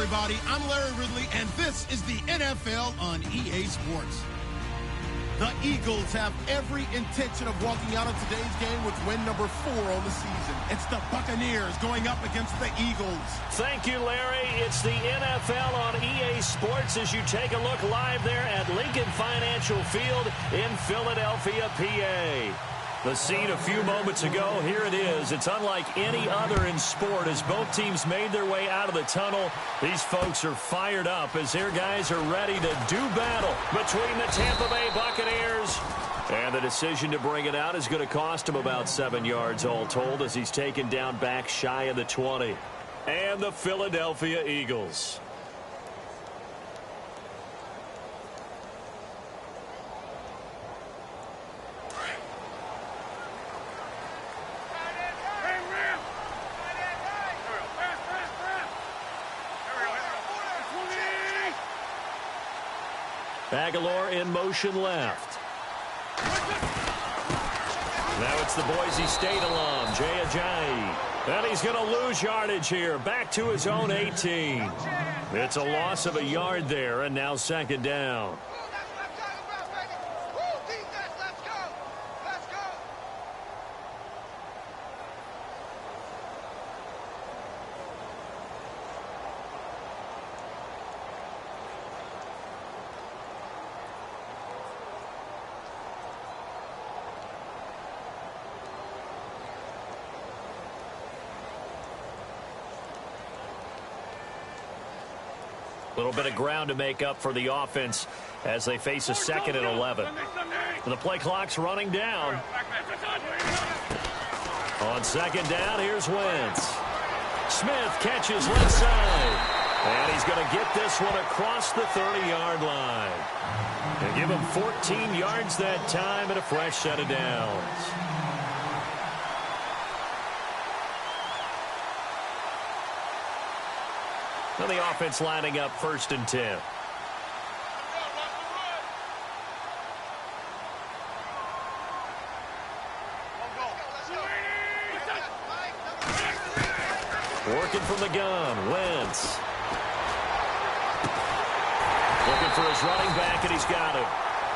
everybody. I'm Larry Ridley, and this is the NFL on EA Sports. The Eagles have every intention of walking out of today's game with win number 4 on the season. It's the Buccaneers going up against the Eagles. Thank you, Larry. It's the NFL on EA Sports as you take a look live there at Lincoln Financial Field in Philadelphia, PA. The scene a few moments ago, here it is. It's unlike any other in sport as both teams made their way out of the tunnel. These folks are fired up as their guys are ready to do battle between the Tampa Bay Buccaneers. And the decision to bring it out is going to cost him about 7 yards all told as he's taken down back shy of the 20. And the Philadelphia Eagles. Aguilar in motion left. Now it's the Boise State alum, Jay Ajayi. And he's going to lose yardage here, back to his own 18. It's a loss of a yard there, and now second down. A little bit of ground to make up for the offense as they face a 2nd and 11. The play clock's running down. On second down, here's Wentz. Smith catches left side. And he's going to get this one across the 30-yard line. And give him 14 yards that time and a fresh set of downs. Now the offense lining up 1st and 10. Working from the gun, Wentz. Looking for his running back, and he's got it.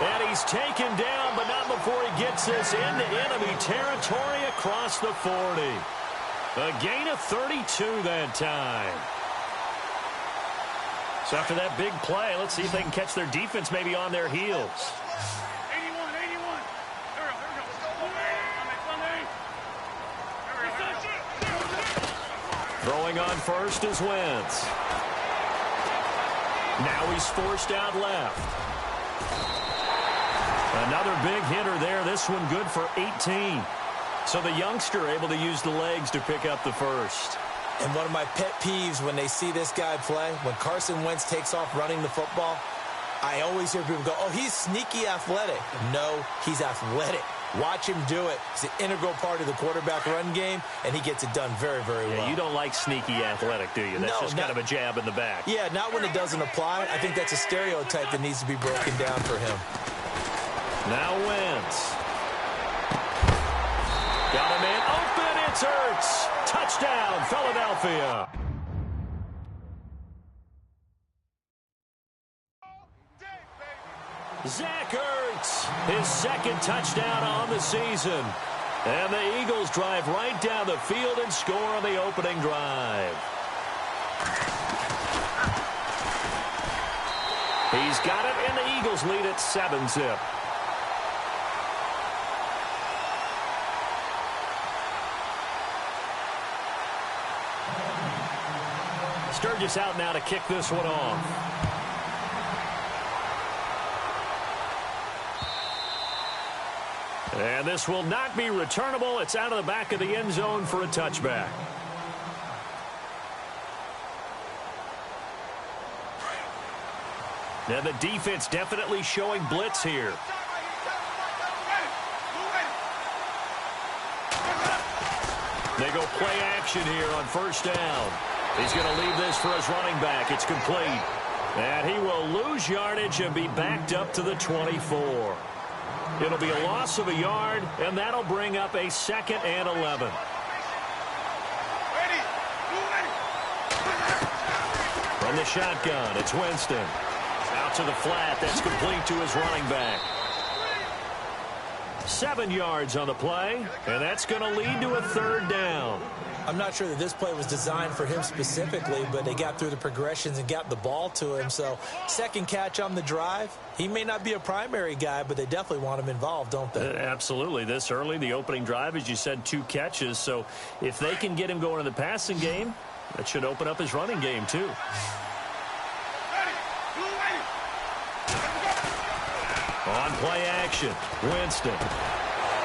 And he's taken down, but not before he gets this into enemy territory across the 40. A gain of 32 that time. So after that big play, let's see if they can catch their defense maybe on their heels. 81. Throwing on first is Wentz. Now he's forced out left. Another big hitter there. This one good for 18. So the youngster able to use the legs to pick up the first. And one of my pet peeves when they see this guy play, when Carson Wentz takes off running the football, I always hear people go, oh, he's sneaky athletic. No, he's athletic. Watch him do it. It's an integral part of the quarterback run game, and he gets it done very, very well. You don't like sneaky athletic, do you? That's just kind of a jab in the back. Yeah, not when it doesn't apply. I think that's a stereotype that needs to be broken down for him. Now Wentz. Got him in. Open, it's Ertz. Touchdown, Philadelphia. Zach Ertz, his 2nd touchdown on the season. And the Eagles drive right down the field and score on the opening drive. He's got it, and the Eagles lead at 7-zip. Sturgis out now to kick this one off. And this will not be returnable. It's out of the back of the end zone for a touchback. Now the defense definitely showing blitz here. They go play action here on first down. He's going to leave this for his running back. It's complete. And he will lose yardage and be backed up to the 24. It'll be a loss of a yard, and that'll bring up a 2nd and 11. From the shotgun, it's Winston. Out to the flat. That's complete to his running back. 7 yards on the play, and that's going to lead to a third down. I'm not sure that this play was designed for him specifically, but they got through the progressions and got the ball to him. So second catch on the drive. He may not be a primary guy, but they definitely want him involved, don't they? Absolutely. This early, the opening drive, as you said, 2 catches. So if they can get him going in the passing game, that should open up his running game too. On play action, Winston.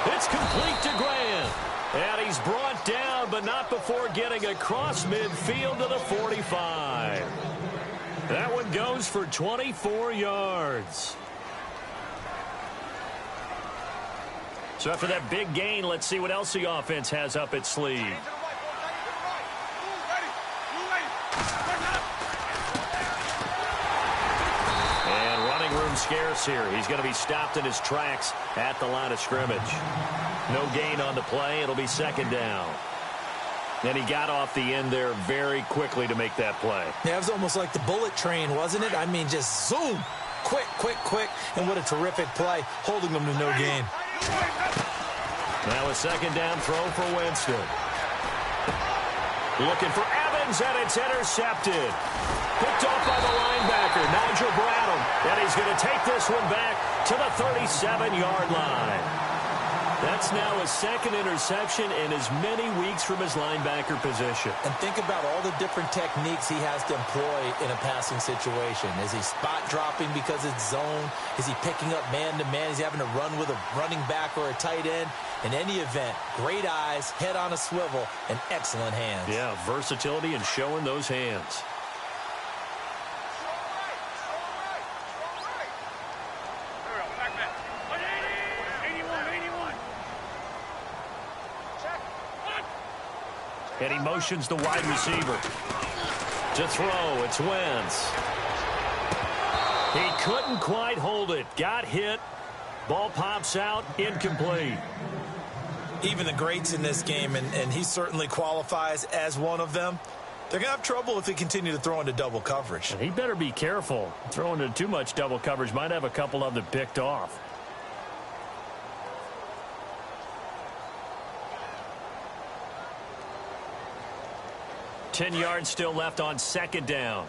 It's complete to Graham. And he's brought down, but not before getting across midfield to the 45. That one goes for 24 yards. So after that big gain, let's see what else the offense has up its sleeve. And running room scarce here. He's going to be stopped in his tracks at the line of scrimmage. No gain on the play. It'll be second down. And he got off the end there very quickly to make that play. Yeah, it was almost like the bullet train, wasn't it? I mean, just zoom. Quick, quick, quick. And what a terrific play, holding them to no gain. Now a second down throw for Winston. Looking for Evans, and it's intercepted. Picked off by the linebacker, Nigel Bradham. And he's going to take this one back to the 37-yard line. That's now his second interception in as many weeks from his linebacker position. And think about all the different techniques he has to employ in a passing situation. Is he spot dropping because it's zone? Is he picking up man-to-man? Is he having to run with a running back or a tight end? In any event, great eyes, head on a swivel, and excellent hands. Yeah, versatility and showing those hands. And he motions the wide receiver. To throw, it's Wentz. He couldn't quite hold it. Got hit. Ball pops out, incomplete. Even the greats in this game, and he certainly qualifies as one of them, they're going to have trouble if they continue to throw into double coverage. And he better be careful. Throwing into too much double coverage might have a couple of them picked off. Ten yards still left on second down.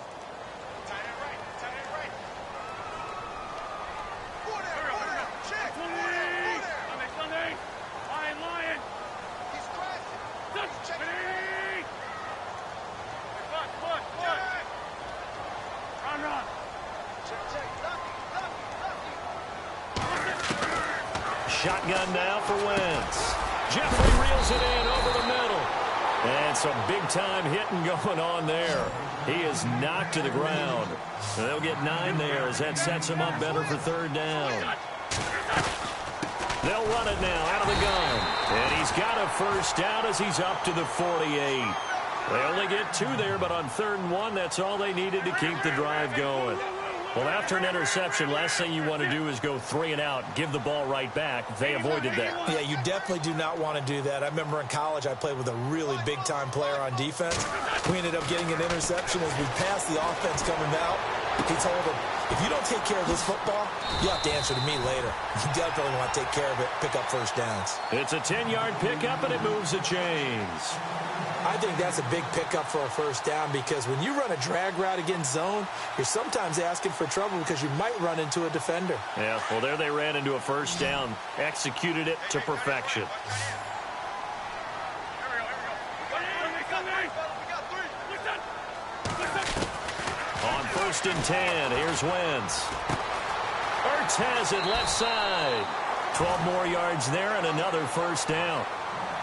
Shotgun now for Wentz. Jeffrey reels it in over the middle. And some big-time hitting going on there. He is knocked to the ground. They'll get 9 there as that sets him up better for third down. They'll run it now out of the gun. And he's got a first down as he's up to the 48. They only get 2 there, but on 3rd and 1, that's all they needed to keep the drive going. Well, after an interception, last thing you want to do is go 3 and out, give the ball right back. They avoided that. Yeah, you definitely do not want to do that. I remember in college I played with a really big-time player on defense. We ended up getting an interception as we passed the offense coming out. He told him, if you don't take care of this football, you have to answer to me later. You definitely want to take care of it, pick up first downs. It's a 10-yard pickup, and it moves the chains. I think that's a big pickup for a first down because when you run a drag route against zone, you're sometimes asking for trouble because you might run into a defender. Yeah, well, there they ran into a first down, executed it to perfection. On 1st and 10, here's Wentz. Ertz has it left side. 12 more yards there and another first down.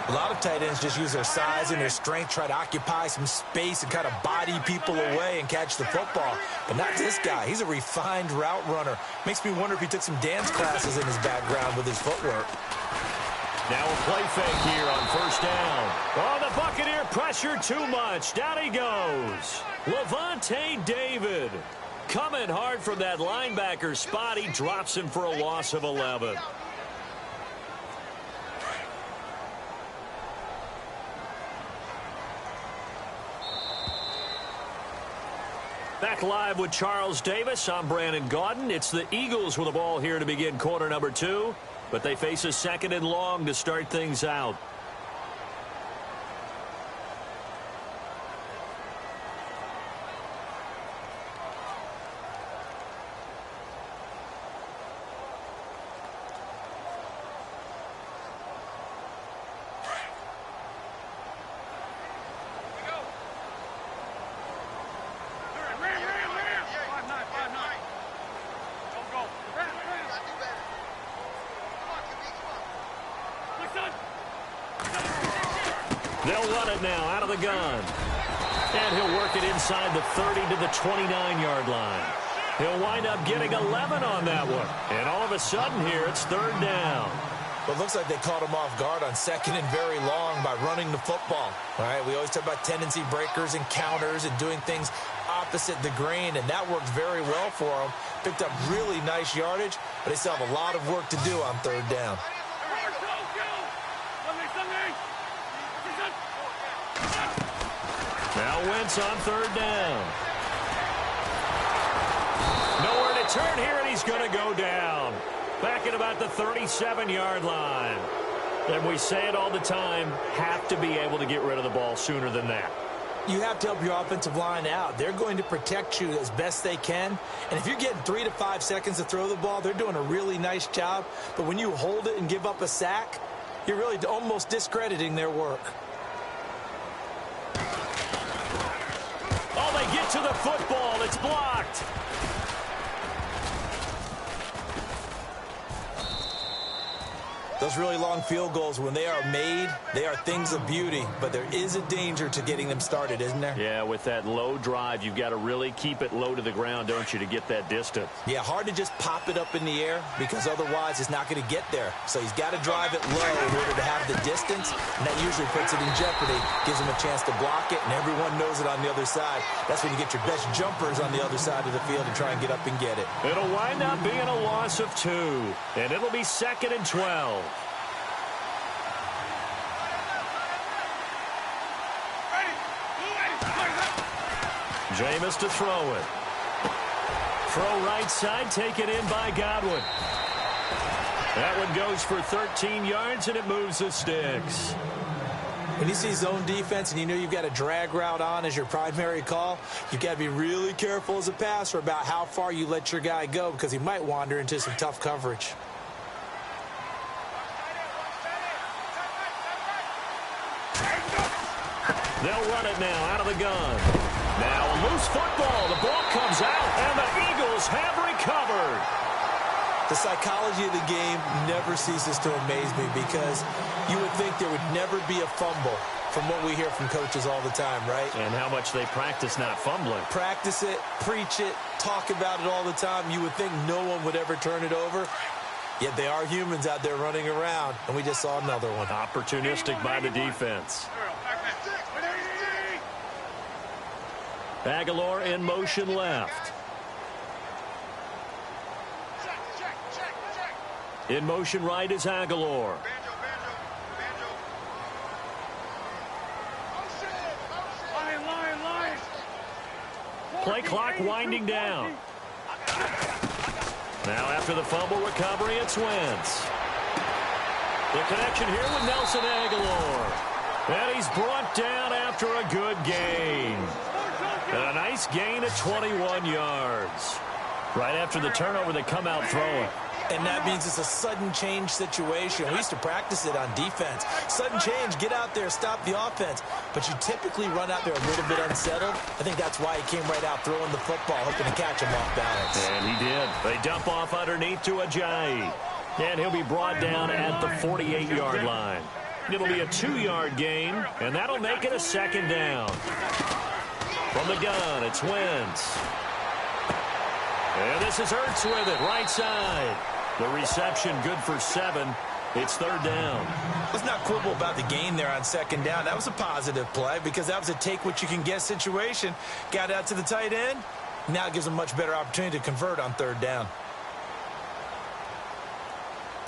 A lot of tight ends just use their size and their strength, try to occupy some space and kind of body people away and catch the football. But not this guy. He's a refined route runner. Makes me wonder if he took some dance classes in his background with his footwork. Now a play fake here on 1st down. Oh, the Buccaneer pressure too much. Down he goes. Lavonte David coming hard from that linebacker spot. He drops him for a loss of 11. Back live with Charles Davis. I'm Brandon Gaudin. It's the Eagles with the ball here to begin quarter number 2, but they face a 2nd and long to start things out. They'll run it now out of the gun. And he'll work it inside the 30 to the 29-yard line. He'll wind up getting 11 on that one. And all of a sudden here, it's 3rd down. Well, it looks like they caught him off guard on 2nd and very long by running the football. All right, we always talk about tendency breakers and counters and doing things opposite the grain, and that worked very well for them. Picked up really nice yardage, but they still have a lot of work to do on 3rd down. Now Wentz on 3rd down. Nowhere to turn here, and he's going to go down. Back at about the 37-yard line. And we say it all the time, have to be able to get rid of the ball sooner than that. You have to help your offensive line out. They're going to protect you as best they can. And if you're getting 3 to 5 seconds to throw the ball, they're doing a really nice job. But when you hold it and give up a sack, you're really almost discrediting their work. Oh, they get to the football. It's blocked. Those really long field goals, when they are made, they are things of beauty. But there is a danger to getting them started, isn't there? Yeah, with that low drive, you've got to really keep it low to the ground, don't you, to get that distance. Yeah, hard to just pop it up in the air because otherwise it's not going to get there. So he's got to drive it low in order to have the distance, and that usually puts it in jeopardy, gives him a chance to block it, and everyone knows it on the other side. That's when you get your best jumpers on the other side of the field and try and get up and get it. It'll wind up being a loss of 2, and it'll be 2nd and 12. Jameis to throw it. Throw right side, taken in by Godwin. That one goes for 13 yards, and it moves the sticks. When you see zone defense and you know you've got a drag route on as your primary call, you've got to be really careful as a passer about how far you let your guy go because he might wander into some tough coverage. They'll run it now out of the gun. Now a loose football. The ball comes out, and the Eagles have recovered. The psychology of the game never ceases to amaze me because you would think there would never be a fumble from what we hear from coaches all the time, right? And how much they practice not fumbling. Practice it, preach it, talk about it all the time. You would think no one would ever turn it over. Yet they are humans out there running around, and we just saw another one. Opportunistic by the defense. Aguilar in motion left. In motion right is Aguilar. Play clock winding down. Now after the fumble recovery, it's Wentz. The connection here with Nelson Aguilar. And he's brought down after a good gain. And a nice gain of 21 yards. Right after the turnover, they come out throwing. And that means it's a sudden change situation. We used to practice it on defense. Sudden change, get out there, stop the offense. But you typically run out there a little bit unsettled. I think that's why he came right out throwing the football, hoping to catch him off balance. And he did. They dump off underneath to Ajayi. And he'll be brought down at the 48-yard line. It'll be a 2-yard gain, and that'll make it a 2nd down. From the gun, it's Wentz. And this is Ertz with it, right side. The reception good for 7. It's 3rd down. Let's not quibble about the gain there on 2nd down. That was a positive play because that was a take-what-you-can-get situation. Got out to the tight end. Now it gives them a much better opportunity to convert on 3rd down.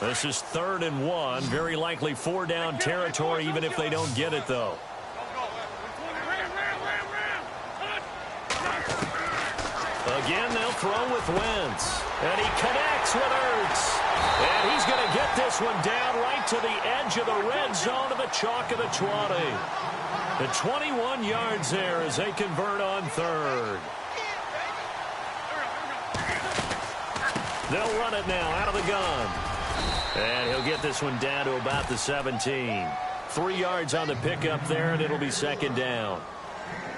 This is 3rd and 1. Very likely 4-down territory, even if they don't get it, though. Again, they'll throw with Wentz. And he connects with Ertz. And he's going to get this one down right to the edge of the red zone of the chalk of the 20. The 21 yards there as they convert on third. They'll run it now out of the gun. And he'll get this one down to about the 17. 3 yards on the pickup there, and it'll be second down.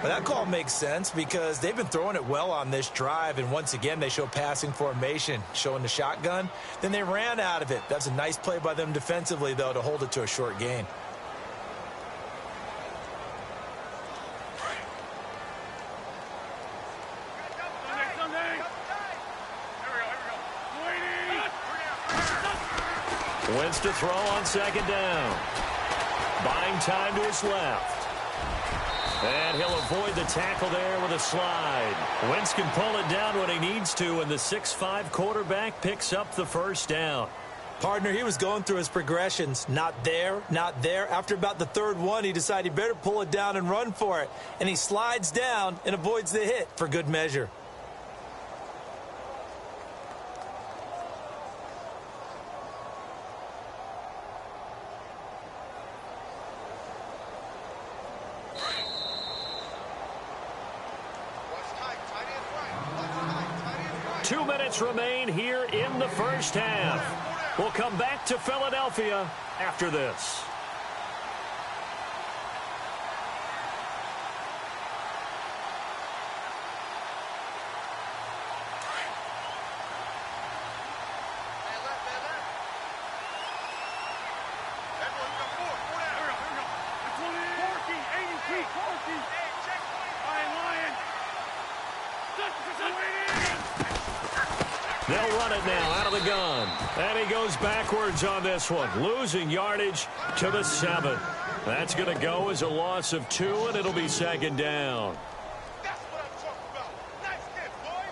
Well, that call makes sense because they've been throwing it well on this drive, and once again they show passing formation, showing the shotgun. Then they ran out of it. That's a nice play by them defensively, though, to hold it to a short gain. Wentz to throw on second down. Buying time to his left. And he'll avoid the tackle there with a slide. Wentz can pull it down when he needs to, and the 6'5" quarterback picks up the first down. Partner, he was going through his progressions. Not there, not there. After about the third one, he decided he better pull it down and run for it. And he slides down and avoids the hit for good measure. Remain here in the first half. We'll come back to Philadelphia after this. They'll run it now out of the gun. And he goes backwards on this one, losing yardage to the 7. That's going to go as a loss of 2, and it'll be second down. That's what I'm talking about. Nice hit, boy.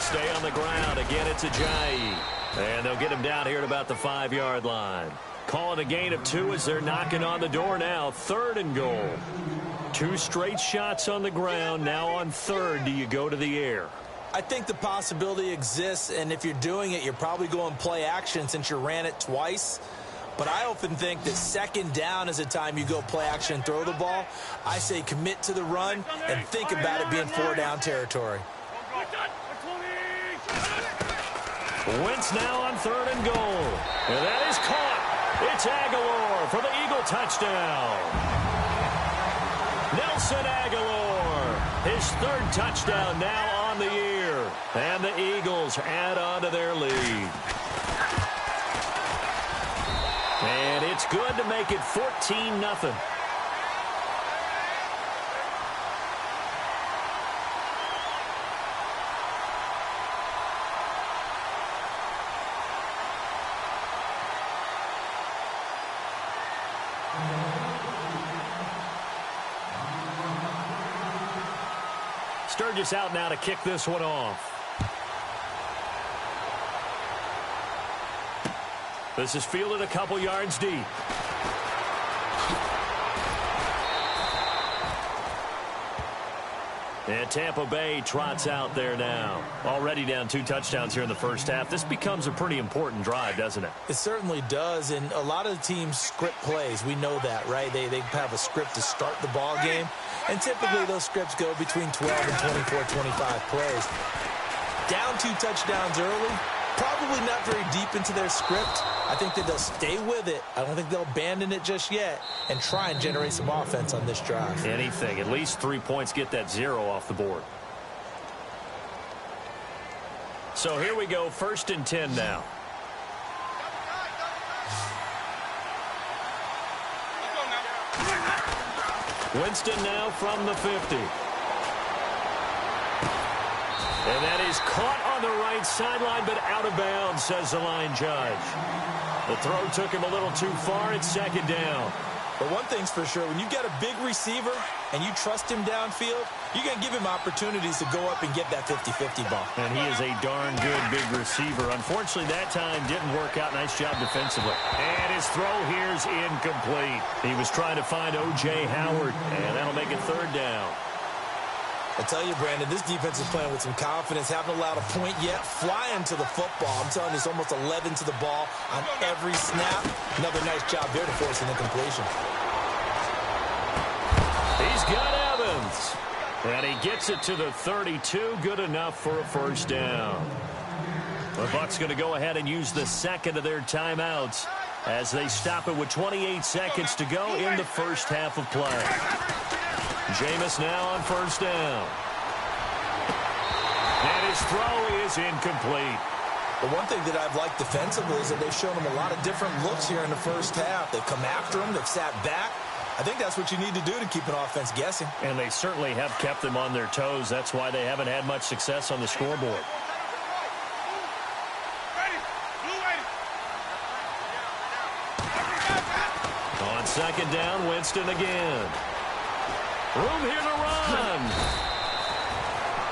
Stay on the ground. Again, it's Ajayi. And they'll get him down here at about the 5-yard line. Calling a gain of 2 as they're knocking on the door now. 3rd and goal. 2 straight shots on the ground. Now on 3rd, do you go to the air? I think the possibility exists, and if you're doing it, you're probably going play action since you ran it twice. But I often think that second down is a time you go play action and throw the ball. I say commit to the run and think about it being 4-down territory. Wentz now on 3rd and goal. And that is caught. It's Aguilar for the Eagle touchdown. Nelson Aguilar, his 3rd touchdown now on the year. And the Eagles add on to their lead. And it's good to make it 14-0. Sturgis out now to kick this one off. This is fielded a couple yards deep. And Tampa Bay trots out there now. Already down 2 touchdowns here in the first half. This becomes a pretty important drive, doesn't it? It certainly does, and a lot of the teams script plays. We know that, right? They have a script to start the ball game, and typically those scripts go between 12 and 24, 25 plays. Down 2 touchdowns early, probably not very deep into their script. I think that they'll stay with it. I don't think they'll abandon it just yet and try and generate some offense on this drive. Anything. At least 3 points, get that 0 off the board. So here we go, 1st and 10 now. Winston now from the 50. And that is caught on the right sideline, but out of bounds, says the line judge. The throw took him a little too far. It's second down. But one thing's for sure, when you've got a big receiver and you trust him downfield, you're going to give him opportunities to go up and get that 50-50 ball. And he is a darn good big receiver. Unfortunately, that time didn't work out. Nice job defensively. And his throw here's incomplete. He was trying to find O.J. Howard, and that'll make it third down. I tell you, Brandon, this defense is playing with some confidence. Haven't allowed a point yet. Flying to the football. I'm telling you, it's almost 11 to the ball on every snap. Another nice job there to force an incompletion. He's got Evans. And he gets it to the 32. Good enough for a first down. The Bucs going to go ahead and use the second of their timeouts as they stop it with 28 seconds to go in the first half of play. Jameis now on first down. And his throw is incomplete. The one thing that I've liked defensively is that they've shown him a lot of different looks here in the first half. They've come after him. They've sat back. I think that's what you need to do to keep an offense guessing. And they certainly have kept them on their toes. That's why they haven't had much success on the scoreboard. On second down, Winston again. Room here to run.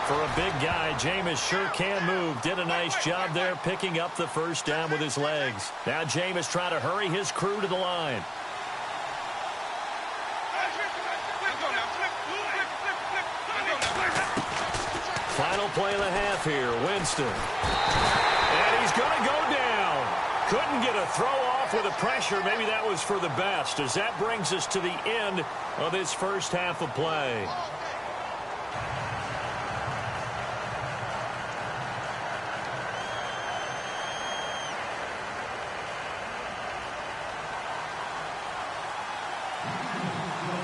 For a big guy, Jameis sure can move. Did a nice job there picking up the first down with his legs. Now Jameis trying to hurry his crew to the line. Final play of the half here, Winston. And he's going to go down. Couldn't get a throw off with the pressure. Maybe that was for the best, as that brings us to the end of this first half of play.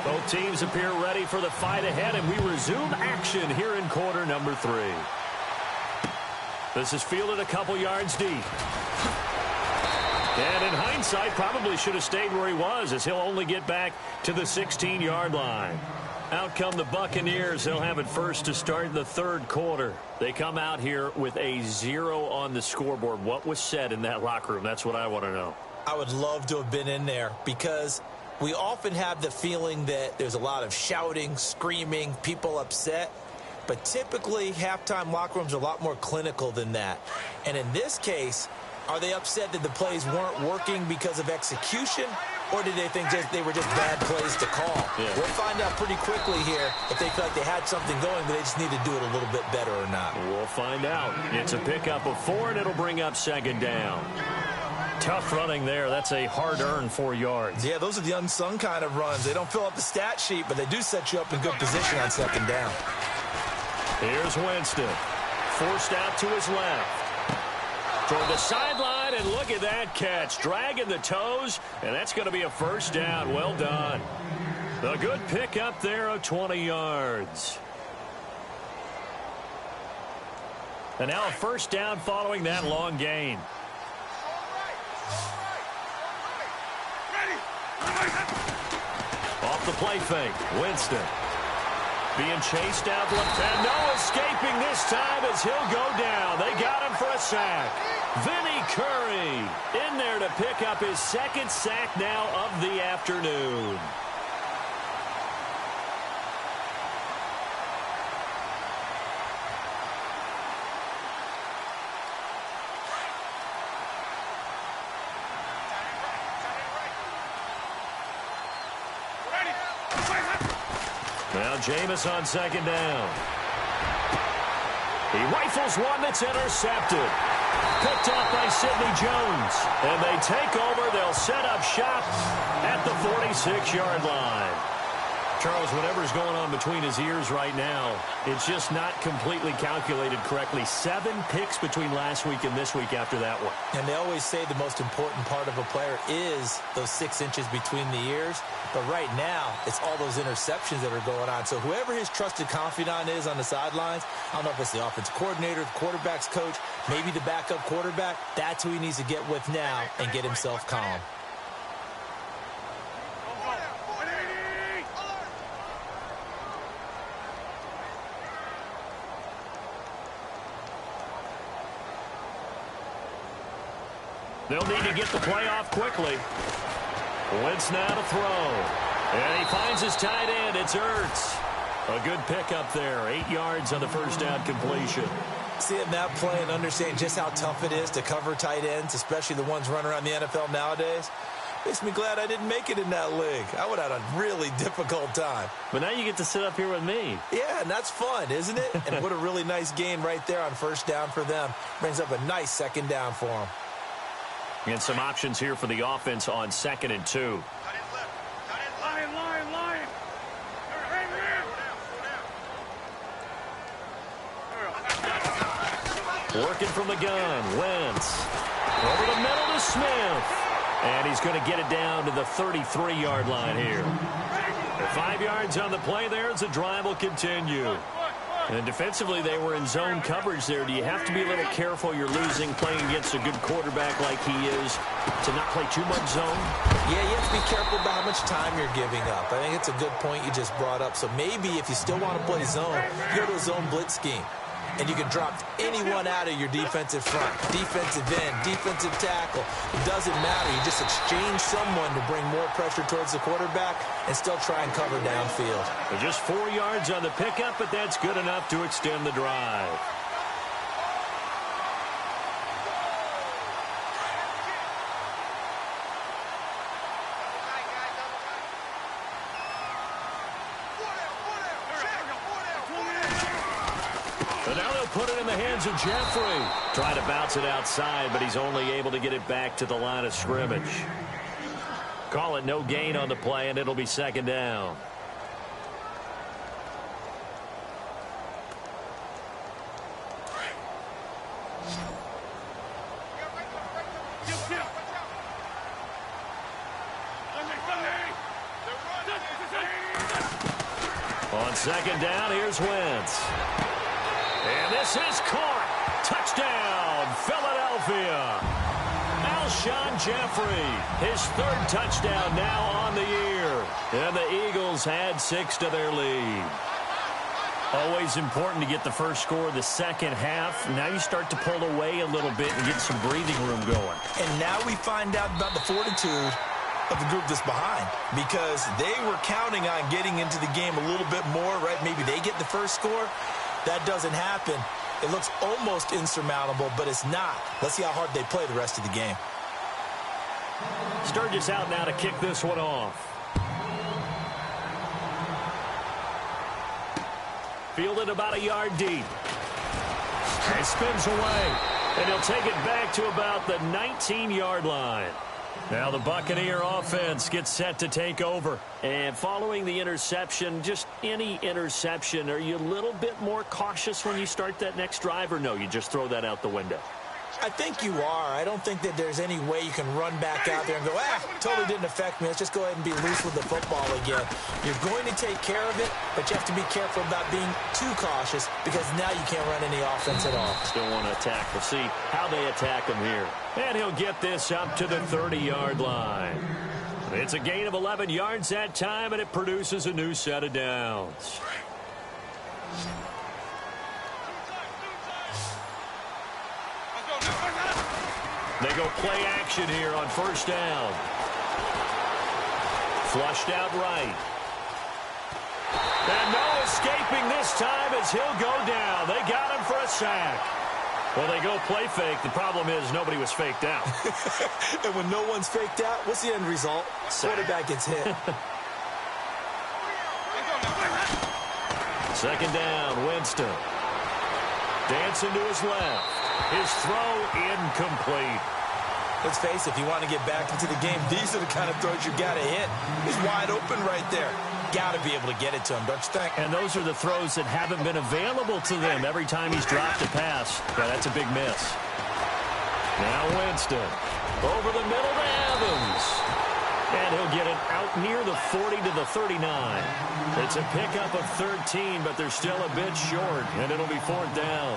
Both teams appear ready for the fight ahead, and we resume action here in quarter number 3. This is fielded a couple yards deep. And in hindsight, probably should have stayed where he was, as he'll only get back to the 16-yard line. Out come the Buccaneers. They'll have it first to start the third quarter. They come out here with a 0 on the scoreboard. What was said in that locker room? That's what I want to know. I would love to have been in there, because we often have the feeling that there's a lot of shouting, screaming, people upset. But typically, halftime locker rooms are a lot more clinical than that. And in this case, are they upset that the plays weren't working because of execution, or did they think they were just bad plays to call? Yeah. We'll find out pretty quickly here if they feel like they had something going, but they just need to do it a little bit better or not. We'll find out. It's a pickup of 4, and it'll bring up second down. Tough running there. That's a hard-earned 4 yards. Yeah, those are the unsung kind of runs. They don't fill up the stat sheet, but they do set you up in good position on second down. Here's Winston. Forced out to his left. Toward the sideline, and look at that catch. Dragging the toes, and that's going to be a first down. Well done. A good pick up there of 20 yards. And now a first down following that long gain. Off the play fake, Winston. Being chased out left, and no escaping this time as he'll go down. They got him for a sack. Vinny Curry in there to pick up his second sack now of the afternoon. Now Jameis on second down. He rifles one that's intercepted. Picked off by Sidney Jones. And they take over. They'll set up shop at the 46-yard line. Charles, whatever's going on between his ears right now, it's just not completely calculated correctly. 7 picks between last week and this week after that one. And they always say the most important part of a player is those 6 inches between the ears. But right now, it's all those interceptions that are going on. So whoever his trusted confidant is on the sidelines, I don't know if it's the offensive coordinator, the quarterback's coach, maybe the backup quarterback, that's who he needs to get with now and get himself calm. They'll need to get the play off quickly. Wentz now to throw. And he finds his tight end. It's Ertz. A good pickup there. 8 yards on the first down completion. Seeing that play and understanding just how tough it is to cover tight ends, especially the ones running around the NFL nowadays, makes me glad I didn't make it in that league. I would have had a really difficult time. But now you get to sit up here with me. Yeah, and that's fun, isn't it? And what a really nice gain right there on first down for them. Brings up a nice second down for them. And some options here for the offense on 2nd and 2. Working from the gun, Wentz. Over the middle to Smith. And he's going to get it down to the 33-yard line here. 5 yards on the play there as the drive will continue. And defensively, they were in zone coverage there. Do you have to be a little careful you're losing playing against a good quarterback like he is to not play too much zone? Yeah, you have to be careful about how much time you're giving up. I think it's a good point you just brought up. So maybe if you still want to play zone, you go to a zone blitz scheme. And you can drop anyone out of your defensive front, defensive end, defensive tackle. It doesn't matter. You just exchange someone to bring more pressure towards the quarterback and still try and cover downfield. But just 4 yards on the pickup, but that's good enough to extend the drive. Put it in the hands of Jeffrey. Trying to bounce it outside, but he's only able to get it back to the line of scrimmage. Call it no gain on the play, and it'll be second down. On second down, here's Wentz. And this is caught. Touchdown, Philadelphia. Alshon Jeffrey, his 3rd touchdown now on the year. And the Eagles add 6 to their lead. Always important to get the first score of the second half. Now you start to pull away a little bit and get some breathing room going. And now we find out about the fortitude of the group that's behind, because they were counting on getting into the game a little bit more, right? Maybe they get the first score. That doesn't happen. It looks almost insurmountable, but it's not. Let's see how hard they play the rest of the game. Sturgis out now to kick this one off. Fielded about a yard deep. And spins away. And he'll take it back to about the 19-yard line. Now the Buccaneer offense gets set to take over. And following the interception, just any interception, are you a little bit more cautious when you start that next drive, or no, you just throw that out the window? I think you are. I don't think that there's any way you can run back out there and go, totally didn't affect me. Let's just go ahead and be loose with the football again. You're going to take care of it, but you have to be careful about being too cautious, because now you can't run any offense at all. Still want to attack. We'll see how they attack him here. And he'll get this up to the 30-yard line. It's a gain of 11 yards that time, and it produces a new set of downs. They go play action here on first down. Flushed out right. And no escaping this time as he'll go down. They got him for a sack. Well, they go play fake. The problem is nobody was faked out. And when no one's faked out, what's the end result? Quarterback gets hit. Second down, Winston. Dancing to his left. His throw incomplete. Let's face it, if you want to get back into the game, these are the kind of throws you got to hit. He's wide open right there. Got to be able to get it to him, don't you think? And those are the throws that haven't been available to them every time he's dropped a pass. Yeah, that's a big miss. Now Winston. Over the middle to Evans. And he'll get it out near the 40 to the 39. It's a pickup of 13, but they're still a bit short, and it'll be 4th down.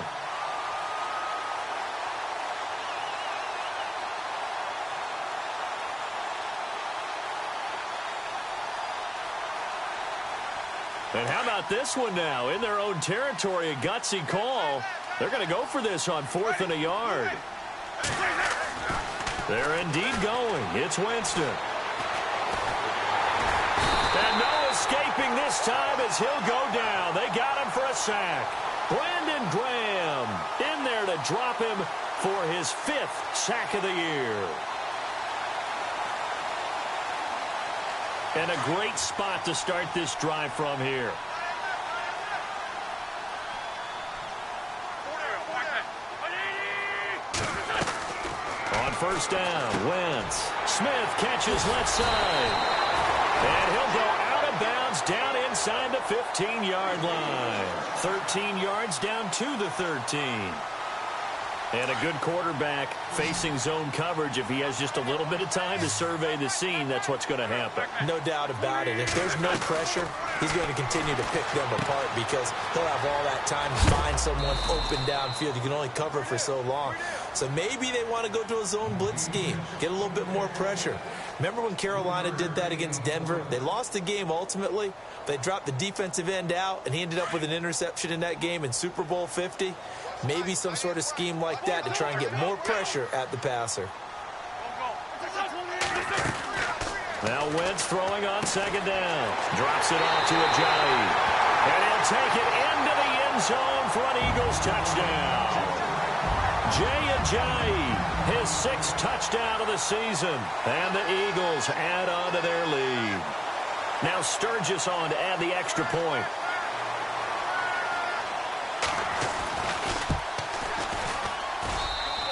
And how about this one now? In their own territory, a gutsy call. They're going to go for this on 4th and a yard. They're indeed going. It's Winston. And no escaping this time as he'll go down. They got him for a sack. Brandon Graham in there to drop him for his 5th sack of the year. And a great spot to start this drive from here. On first down, Wentz. Smith catches left side. And he'll go out of bounds down inside the 15-yard line. 13 yards down to the 13. And a good quarterback facing zone coverage. If he has just a little bit of time to survey the scene, that's what's going to happen. No doubt about it. If there's no pressure, he's going to continue to pick them apart because he'll have all that time to find someone open downfield. You can only cover for so long. So maybe they want to go to a zone blitz scheme, get a little bit more pressure. Remember when Carolina did that against Denver? They lost the game ultimately. They dropped the defensive end out, and he ended up with an interception in that game in Super Bowl 50. Maybe some sort of scheme like that to try and get more pressure at the passer. Now Wentz throwing on second down. Drops it off to Ajayi. And he'll take it into the end zone for an Eagles touchdown. Jay Ajayi, his 6th touchdown of the season. And the Eagles add on to their lead. Now Sturgis on to add the extra point.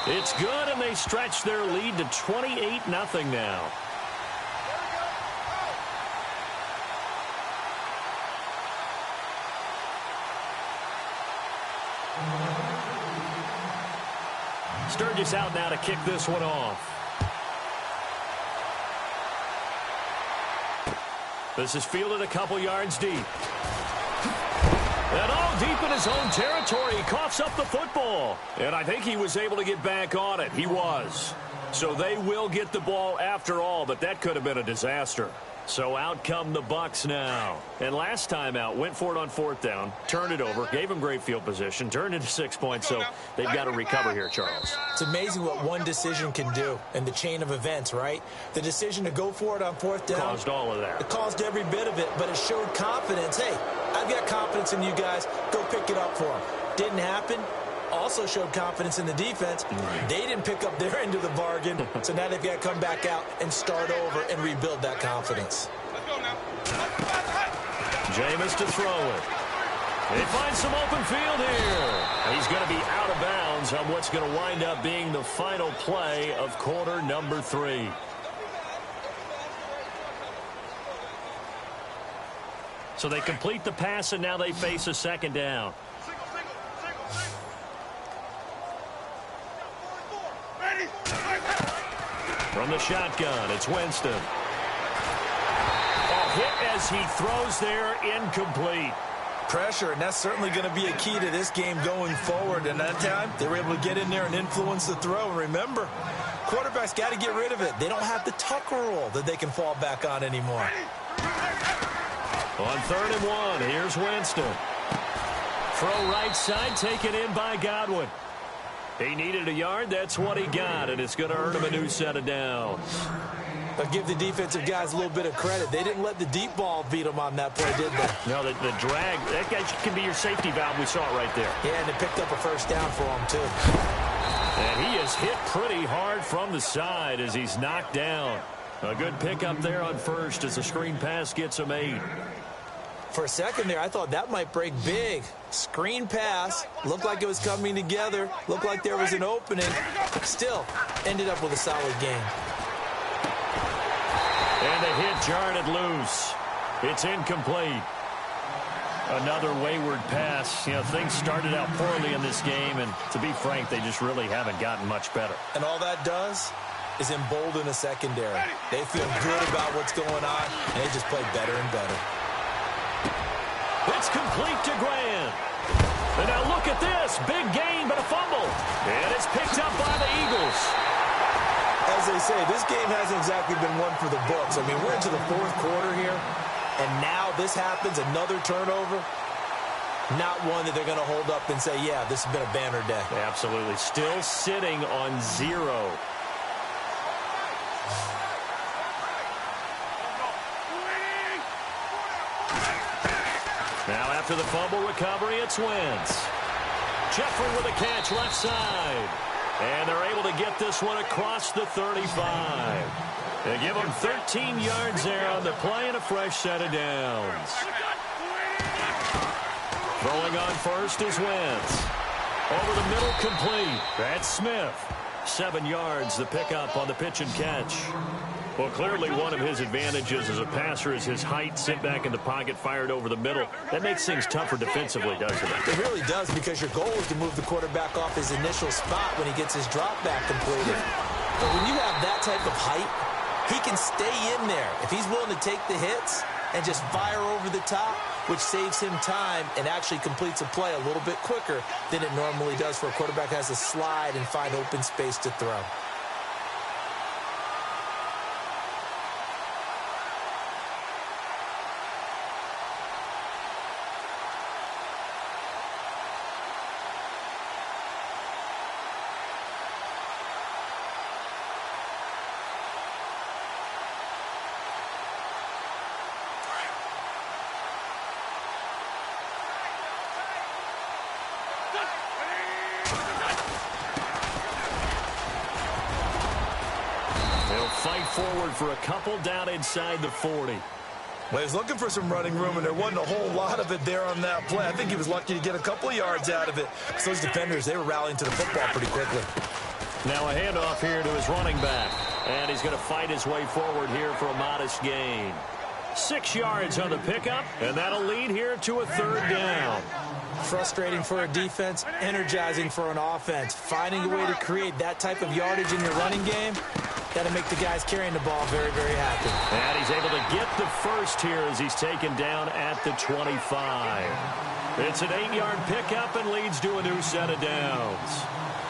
It's good, and they stretch their lead to 28-0 now. Sturgis out now to kick this one off. This is fielded a couple yards deep. And all deep in his own territory, he coughs up the football. And I think he was able to get back on it. He was. So they will get the ball after all, but that could have been a disaster. So out come the Bucs now. And last time out, went for it on 4th down, turned it over, gave him great field position, turned it to 6 points. So they've got to recover here, Charles. It's amazing what one decision can do in the chain of events, right? The decision to go for it on 4th down. Caused all of that. It caused every bit of it, but it showed confidence. Hey, I've got confidence in you guys. Go pick it up for them. Didn't happen. Also showed confidence in the defense. They didn't pick up their end of the bargain, so now they've got to come back out and start over and rebuild that confidence. Jameis to throw it. They find some open field here. He's going to be out of bounds on what's going to wind up being the final play of quarter number 3. So they complete the pass, and now they face a second down. From the shotgun, it's Winston. A hit as he throws there, incomplete. Pressure, and that's certainly going to be a key to this game going forward. And that time, they were able to get in there and influence the throw. And remember, quarterbacks got to get rid of it. They don't have the Tucker rule that they can fall back on anymore. On 3rd and 1, here's Winston. Throw right side, taken in by Godwin. He needed a yard. That's what he got, and it's going to earn him a new set of downs. But give the defensive guys a little bit of credit. They didn't let the deep ball beat them on that play, did they? No, the drag, that guy can be your safety valve. We saw it right there. Yeah, and they picked up a first down for him, too. And he is hit pretty hard from the side as he's knocked down. A good pickup there on first as the screen pass gets him 8. For a second there, I thought that might break big. Screen pass. Looked like it was coming together. Looked like there was an opening. Still, ended up with a solid game. And the hit jarred it loose. It's incomplete. Another wayward pass. You know, things started out poorly in this game, and to be frank, they just really haven't gotten much better. And all that does is embolden a secondary. They feel good about what's going on, and they just play better and better. It's complete to Graham. And now look at this. Big gain, but a fumble. And it's picked up by the Eagles. As they say, this game hasn't exactly been one for the books. I mean, we're into the 4th quarter here, and now this happens, another turnover. Not one that they're going to hold up and say, yeah, this has been a banner day. Absolutely. Still sitting on 0. After the fumble recovery, it's Wentz. Jeffrey with a catch left side. And they're able to get this one across the 35. They give him 13 yards there on the play and a fresh set of downs. Throwing on first is Wentz. Over the middle, complete. That's Smith. 7 yards, the pickup on the pitch and catch. Well, clearly one of his advantages as a passer is his height, sit back in the pocket, fired over the middle. That makes things tougher defensively, doesn't it? It really does, because your goal is to move the quarterback off his initial spot when he gets his drop back completed. But when you have that type of height, he can stay in there. If he's willing to take the hits and just fire over the top, which saves him time and actually completes a play a little bit quicker than it normally does for a quarterback who has to slide and find open space to throw. Fight forward for a couple down inside the 40. Well, he was looking for some running room, and there wasn't a whole lot of it there on that play. I think he was lucky to get a couple of yards out of it. So those defenders, they were rallying to the football pretty quickly. Now a handoff here to his running back. And he's going to fight his way forward here for a modest gain. 6 yards on the pickup, and that'll lead here to a third down. Frustrating for a defense, energizing for an offense. Finding a way to create that type of yardage in your running game, got to make the guys carrying the ball very, very happy. And he's able to get the first here as he's taken down at the 25. It's an 8-yard pickup and leads to a new set of downs.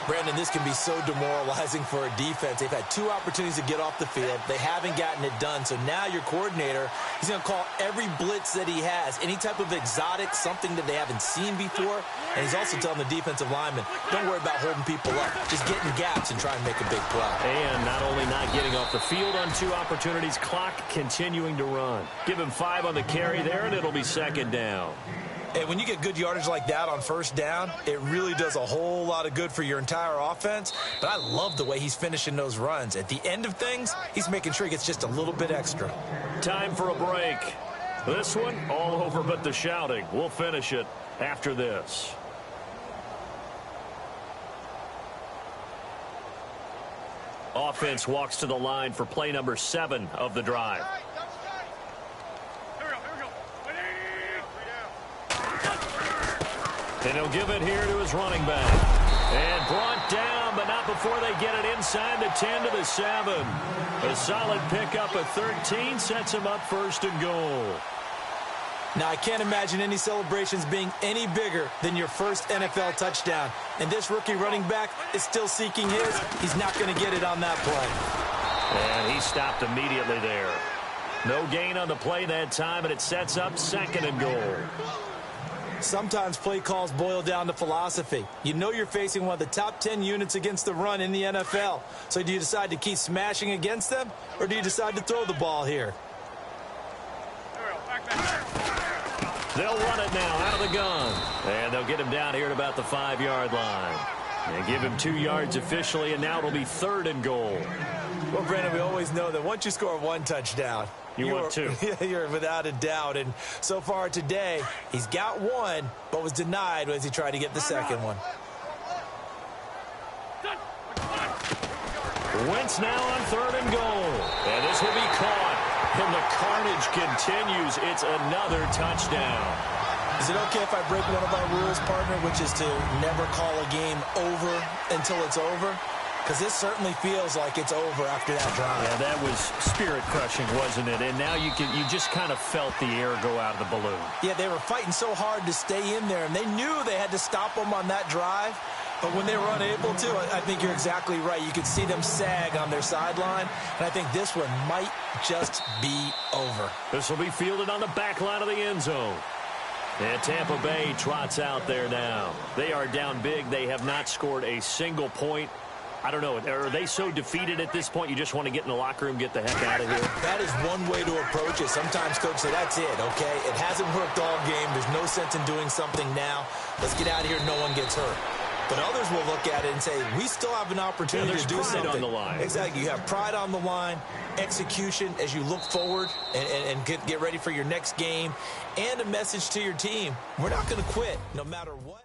Brandon, this can be so demoralizing for a defense. They've had 2 opportunities to get off the field. They haven't gotten it done. So now your coordinator, he's going to call every blitz that he has, any type of exotic, something that they haven't seen before. And he's also telling the defensive lineman, don't worry about holding people up. Just get in gaps and try and make a big play. And not only not getting off the field on 2 opportunities, clock continuing to run. Give him 5 on the carry there, and it'll be second down. And when you get good yardage like that on first down, it really does a whole lot of good for your entire offense. But I love the way he's finishing those runs. At the end of things, he's making sure he gets just a little bit extra. Time for a break. This one, all over but the shouting. We'll finish it after this. Offense walks to the line for play number 7 of the drive. And he'll give it here to his running back. And brought down, but not before they get it inside the 10 to the 7. A solid pickup at 13 sets him up first and goal. Now, I can't imagine any celebrations being any bigger than your first NFL touchdown. And this rookie running back is still seeking his. He's not going to get it on that play. And he stopped immediately there. No gain on the play that time, and it sets up second and goal. Sometimes play calls boil down to philosophy. You know you're facing one of the top 10 units against the run in the NFL. So do you decide to keep smashing against them, or do you decide to throw the ball here? They'll run it now out of the gun. And they'll get him down here at about the 5-yard line. They give him 2 yards officially, and now it'll be third and goal. Well, Brandon, we always know that once you score 1 touchdown, you want 2. You're without a doubt. And so far today, he's got 1, but was denied as he tried to get the second one. Wentz now on third and goal. And this will be caught. And the carnage continues. It's another touchdown. Is it okay if I break one of our rules, partner, which is to never call a game over until it's over? Because this certainly feels like it's over after that drive. Yeah, that was spirit-crushing, wasn't it? And now you just kind of felt the air go out of the balloon. Yeah, they were fighting so hard to stay in there, and they knew they had to stop them on that drive. But when they were unable to, I think you're exactly right. You could see them sag on their sideline, and I think this one might just be over. This will be fielded on the back line of the end zone. And Tampa Bay trots out there now. They are down big. They have not scored a single point I don't know. Are they so defeated at this point you just want to get in the locker room, get the heck out of here? That is one way to approach it. Sometimes coach say, that's it, okay? It hasn't worked all game. There's no sense in doing something now. Let's get out of here. No one gets hurt. But others will look at it and say, we still have an opportunity to do something. There's pride on the line. Exactly. You have pride on the line, execution as you look forward and get ready for your next game, and a message to your team. We're not going to quit no matter what.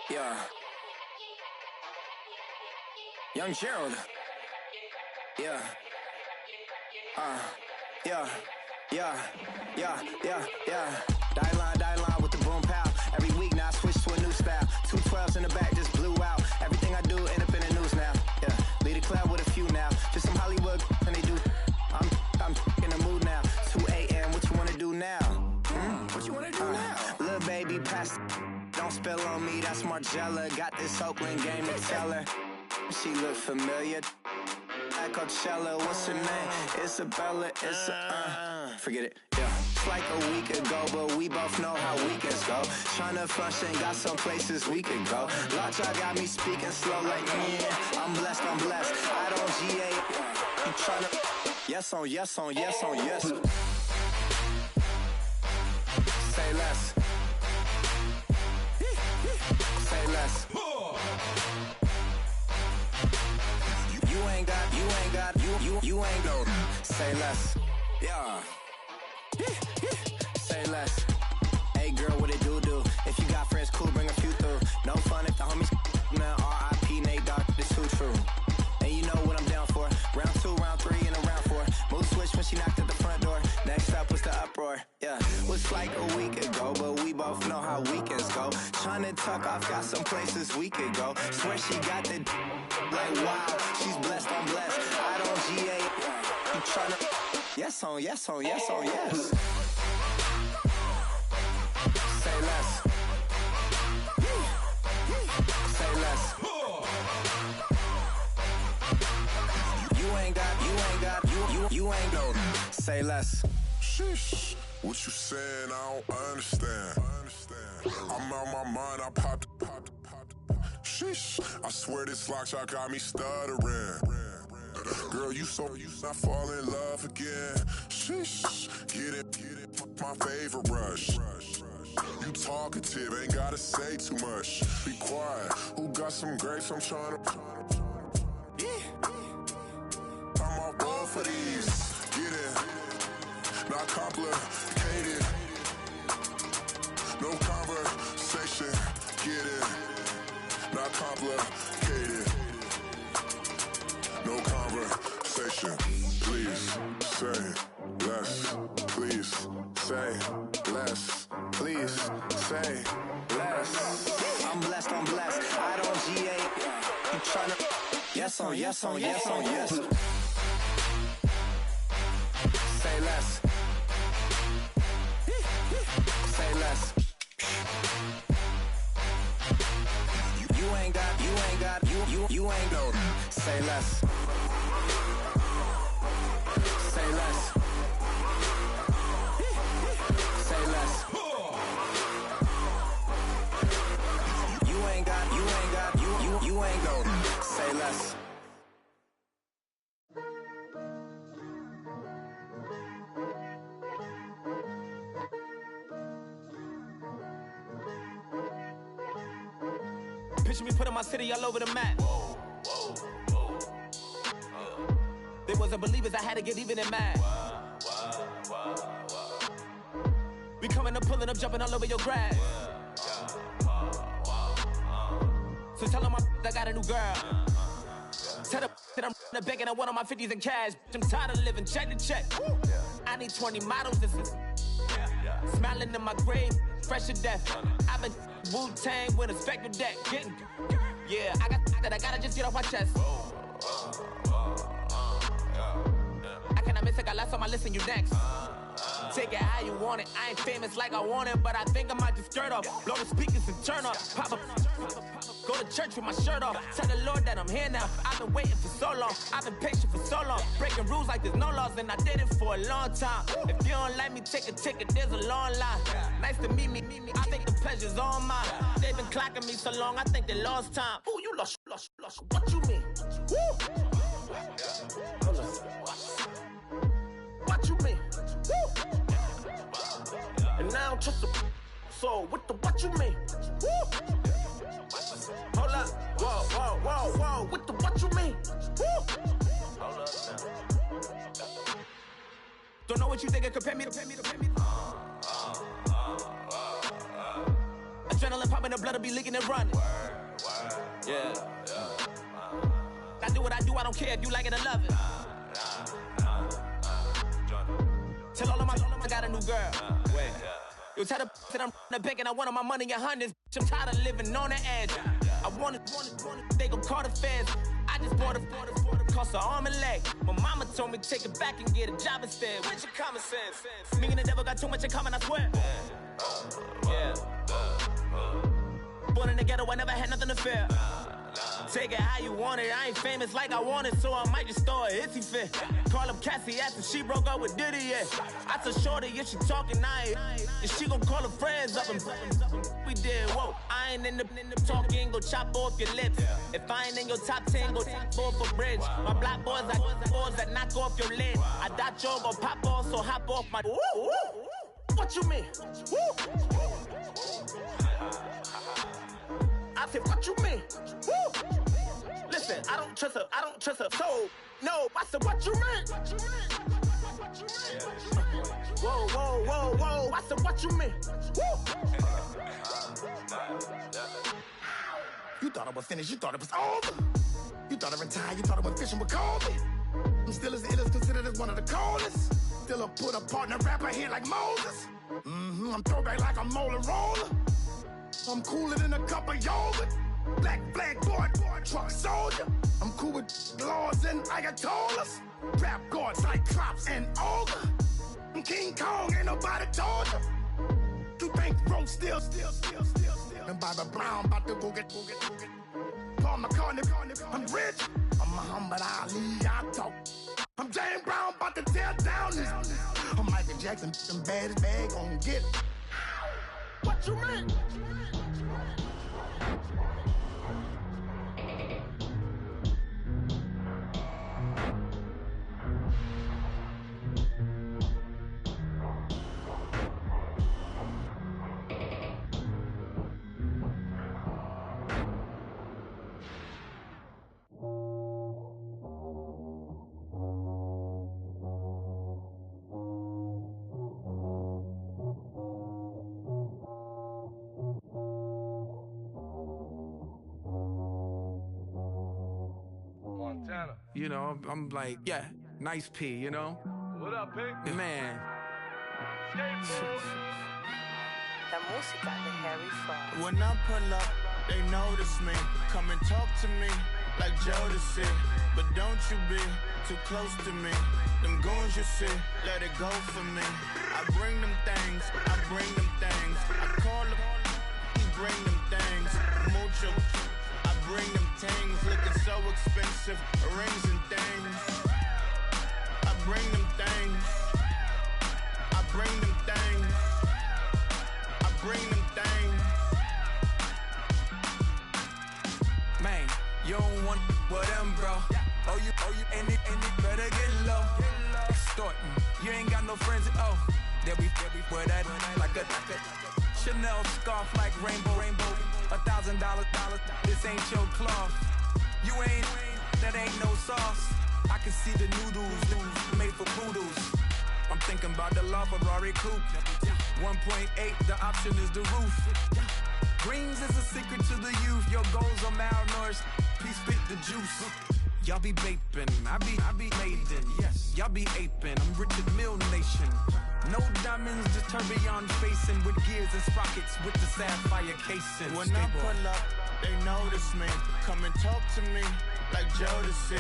Yeah. Young Gerald. Yeah. Yeah. Die line with the boom pow. Every week now I switch to a new style. 212s in the back just blew out. Everything I do end up in the news now. Yeah. Lead a club with a few now. Just some Hollywood and they do. I'm in the mood now. 2 a.m. What you wanna do now? What you wanna do now? Little baby pass. Don't spill on me, that's Margella. Got this Oakland game to tell her. She look familiar. At Coachella, what's her name? Isabella, forget it, yeah. It's like a week ago, but we both know how weekends go. Tryna function, got some places we could go. Lockjaw got me speaking slow like, yeah, I'm blessed. I don't GA. You tryna, yes on yes. Say less. Say less. You ain't no. Say less. Yeah. Say less. Hey girl, what it do? If you got friends, cool, bring a few through. No fun if the homies now R.I.P. Nate Dogg, it's too true. And you know what I'm down for. Round 2, round 3, and a round 4. Mood switch when she knocked at the front door. Next up was the uproar. Yeah, was like a week ago, but we both know how weekends go. Tryna tuck off, got some places we could go. Swear she got the like wow, she's blessed, I'm blessed. I don't GA. You tryna yes on yes. Say less. Say less. You ain't no. Say less. Sheesh, what you saying? I don't understand. I'm out my mind. I popped. Sheesh, I swear this lockjaw got me stuttering. Girl, you not fall in love again. Sheesh, get it, my favorite rush. You talkative, ain't gotta say too much. Be quiet, who got some grapes? I'm trying to. I'm all board for these. Get in, not complicated. No conversation, get in, not complicated. No conversation, please say less. Please say less. Please say less. I'm blessed. I don't GA. You tryna yes on yes. Say less. Say less. You ain't no. Say less. Say less. Say less. You ain't no. Say less. Picture me putting my city all over the map. They wasn't believers, I had to get even and mad. We coming up, pulling up, jumping all over your grass. So tell them I got a new girl. Tell them that I'm begging, I want on my 50s in cash. I'm tired of living check to check. I need 20 models, this is smiling in my grave. fresh to death. I've been Wu-Tang with a spectral deck. Yeah, I gotta just get off my chest. I cannot miss it, got last on my list and you next. Take it how you want it. I ain't famous like I want it, but I think I might just skirt off. Blow the speakers and turn up. Pop up. Go to church with my shirt off. Tell the Lord that I'm here now. I've been waiting for so long. I've been patient for so long. Breaking rules like there's no laws, and I did it for a long time. If you don't like me, take a ticket. There's a long line. Nice to meet me. I think the pleasure's all mine. They've been clocking me so long, I think they lost time. Ooh, you lost. What you mean? Woo! What you mean? Woo! And now I don't trust the so what you mean? Woo! Hold up, whoa, what you mean? Woo! Hold up now. Don't know what you think it compare me to. Adrenaline popping, the blood'll be leaking and running. Yeah. I do what I do, I don't care if you like it or love it. Tell all of my I got a new girl. Wait. You tell the that I'm the bank and I want all my money in hundreds. I'm tired of living on the edge. I want it, they gon' call the feds. I just bought a cost an arm and leg. My mama told me take it back and get a job instead. Where's your common sense? Me and the devil got too much in common, I swear. Yeah. Born in the ghetto, I never had nothing to fear. Take it how you want it. I ain't famous like I want it, so I might just throw a hissy fit. Call up Cassie after she broke up with Diddy, yeah. I told Shorty if she talking, I ain't. And she gon' call her friends up and we did, whoa. I ain't in the talking, go chop off your lips. If I ain't in your top 10, go top off a bridge. My black boys that knock off your lid. I doubt you gon' pop off, so hop off my. What you mean? I said, what you mean? Woo! Listen, I don't trust her, so, no, I said, what you mean? Whoa, I said, what you mean? Woo! You thought I was finished, you thought it was over. You thought I retired, you thought I went fishing with Kobe. I'm still as ill as considered as one of the coldest. Still a put a partner rapper here like Moses. I'm throwback like a molar roller. I'm cooler than a cup of yogurt. Black flag boy, truck soldier. I'm cool with laws and Ayatollahs. Rap gods like Cyclops and Olga. I'm King Kong, ain't nobody told you. You think Rome still. And Bobby Brown about to go get. Paul McCartney, I'm rich. I'm Muhammad Ali, I talk. I'm James Brown, about to tear down this. I'm Michael Jackson, them bad as bad gon' get. What you mean? You know, I'm like, yeah, nice P, you know? What up, Pink? Man. When I pull up, they notice me. Come and talk to me like Jodeci. But don't you be too close to me. Them goons you see, let it go for me. I bring them things, I call them, he bring them things. Mucho, I bring them things. Looking so expensive, rings and things. I bring them things. I bring them things. I bring them things. Man, you don't want with them, bro. Oh, you, and it better get low. Extorting, you ain't got no friends. Oh, they'll be for that like a Chanel scarf like rainbow. $1,000, this ain't your cloth. You ain't, that ain't no sauce. I can see the noodles made for poodles. I'm thinking about the LaFerrari coupe. 1.8, the option is the roof. Greens is a secret to the youth. Your goals are malnourished. Please spit the juice. Y'all be vaping, I be maiden. Yes, y'all be aping. I'm Richard Mill Nation. No diamonds, just tourbillon facing with gears and sprockets with the sapphire casing. When I pull up, they notice me. Come and talk to me like Jodeci.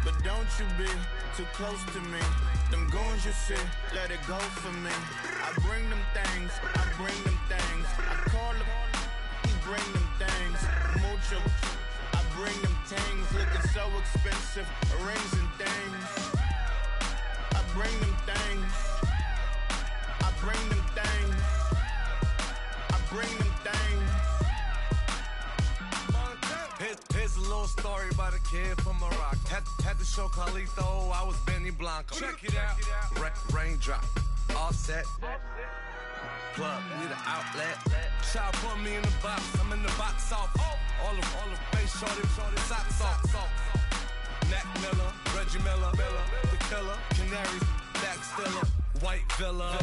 But don't you be too close to me. Them goons you see, let it go for me. I bring them things, I bring them things. I call them, he bring them things. Mucho, I bring them things. Looking so expensive, rings and things. I bring them things. I bring them things. I bring them things. Here's a little story about a kid from Morocco. Had to show Carlito I was Benny Blanco. Check it out. Raindrop, Offset, plug, we the outlet. Child put me in the box, I'm in the box office. All the face shorty, socks off. Mac Miller, Reggie Miller, the killer, Canaries, back stiller, White Villa,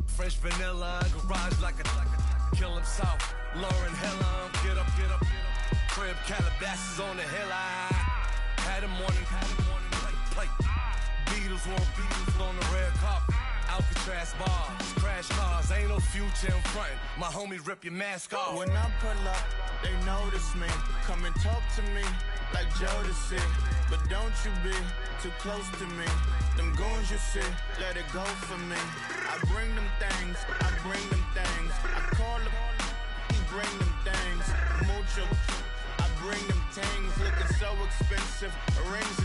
Fresh vanilla, garage like a kill himself. Lauren Hill, get up. Crib Calabasas on the hill. I had a morning plate. Beatles on the red carpet. Alcatraz bars, crash cars, ain't no future in front. My homie rip your mask off. When I pull up, they notice me. Come and talk to me like Jodeci. But don't you be too close to me. Them goons you see, let it go for me. I bring them things, I bring them things. I call them, he bring them things. Mucho, I bring them things. Looking so expensive, rings